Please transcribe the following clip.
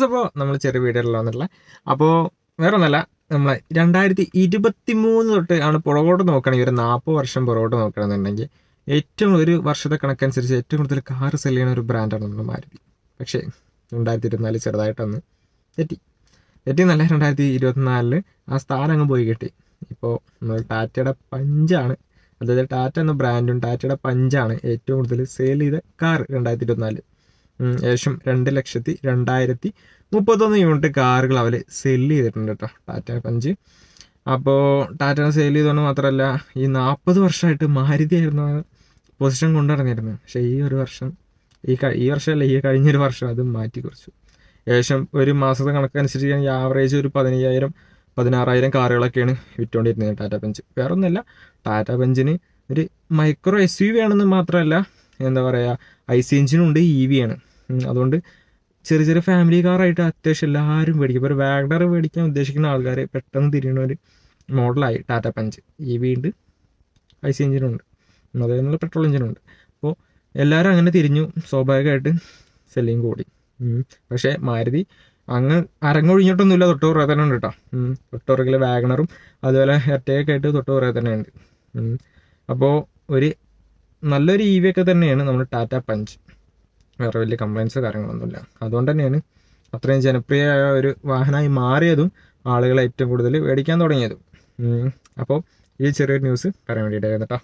അപ്പോൾ നമ്മൾ ചെറിയ വീഡിയോയിൽ വന്നിട്ടുള്ള അപ്പോൾ വേറെ ഒന്നല്ല, നമ്മൾ 2023 തൊട്ട് ആണ് പുറകോട്ട് നോക്കുകയാണെങ്കിൽ ഒരു 40 വർഷം പുറകോട്ട് നോക്കുകയാണെന്നുണ്ടെങ്കിൽ ഏറ്റവും ഒരു വർഷത്തെ കണക്കനുസരിച്ച് ഏറ്റവും കൂടുതൽ കാർ സെല് ചെയ്യുന്ന ഒരു ബ്രാൻഡാണ് നമ്മുടെ മാരുതി. പക്ഷേ 2024 ചെറുതായിട്ടൊന്ന് തെറ്റി 2024 ആ സ്ഥാനം അങ്ങ് പോയി കിട്ടി. ഇപ്പോൾ നമ്മൾ ടാറ്റയുടെ പഞ്ചാണ്, അതായത് ടാറ്റ എന്ന ബ്രാൻഡും ടാറ്റയുടെ പഞ്ചാണ് ഏറ്റവും കൂടുതൽ സെയിൽ ചെയ്ത കാർ 2024. ഏകദേശം 2,02,31 യൂണിറ്റ് കാറുകൾ അവർ സെല്ല് ചെയ്തിട്ടുണ്ട് കേട്ടോ, ടാറ്റ പഞ്ച്. അപ്പോൾ ടാറ്റ സെയിൽ ചെയ്തുകൊണ്ട് മാത്രമല്ല, ഈ 40 വർഷമായിട്ട് മാരുതി ആയിരുന്നു പൊസിഷൻ കൊണ്ടുനടന്നിരുന്നത്. പക്ഷേ ഈ വർഷമല്ല, ഈ കഴിഞ്ഞൊരു വർഷം അത് മാറ്റി കുറിച്ചു. ഏകദേശം ഒരു മാസത്തെ കണക്കനുസരിച്ച് ആവറേജ് ഒരു 15,000-16,000 കാറുകളൊക്കെയാണ് വിറ്റുകൊണ്ടിരുന്നത് ടാറ്റ പഞ്ച്. വേറെ ഒന്നുമല്ല, ടാറ്റ പഞ്ചിന് ഒരു മൈക്രോ SUV ആണെന്ന് മാത്രമല്ല, എന്താ പറയുക, IC എഞ്ചിനും ഉണ്ട്, EV ആണ്. അതുകൊണ്ട് ചെറിയ ചെറിയ ഫാമിലി കാറായിട്ട് അത്യാവശ്യം എല്ലാവരും മേടിക്കും. ഇപ്പോൾ ഒരു വാഗ്നർ മേടിക്കാൻ ഉദ്ദേശിക്കുന്ന ആൾക്കാർ പെട്ടെന്ന് തിരിയുന്ന ഒരു മോഡലായി ടാറ്റ പഞ്ച്. EV ഉണ്ട്, IC എഞ്ചിനുണ്ട്, അതേപോലെ പെട്രോൾ എഞ്ചിനുണ്ട്. അപ്പോൾ എല്ലാവരും അങ്ങനെ തിരിഞ്ഞു, സ്വാഭാവികമായിട്ട് സെല്ലിങ് കൂടി. പക്ഷേ മാരുതി അങ്ങ് അരങ്ങൊഴിഞ്ഞിട്ടൊന്നുമില്ല, തൊട്ടുപുറകെ തന്നെ ഉണ്ട് കേട്ടോ. തൊട്ടുപുറകിലെ വാഗ്നറും അതുപോലെ എർട്ടിഗയൊക്കെ ആയിട്ട് തൊട്ടുപുറകെ തന്നെ ഉണ്ട്. അപ്പോൾ ഒരു നല്ലൊരു EV ഒക്കെ തന്നെയാണ് നമ്മുടെ ടാറ്റ പഞ്ച്. വേറെ വലിയ കംപ്ലൈൻറ്റ്സോ കാര്യങ്ങളൊന്നുമില്ല. അതുകൊണ്ട് തന്നെയാണ് അത്രയും ജനപ്രിയമായ ഒരു വാഹനമായി മാറിയതും ആളുകളെ ഏറ്റവും കൂടുതൽ മേടിക്കാൻ തുടങ്ങിയതും. അപ്പോൾ ഈ ചെറിയൊരു ന്യൂസ് പറയാൻ വേണ്ടിയിട്ടായിരുന്നു കേട്ടോ.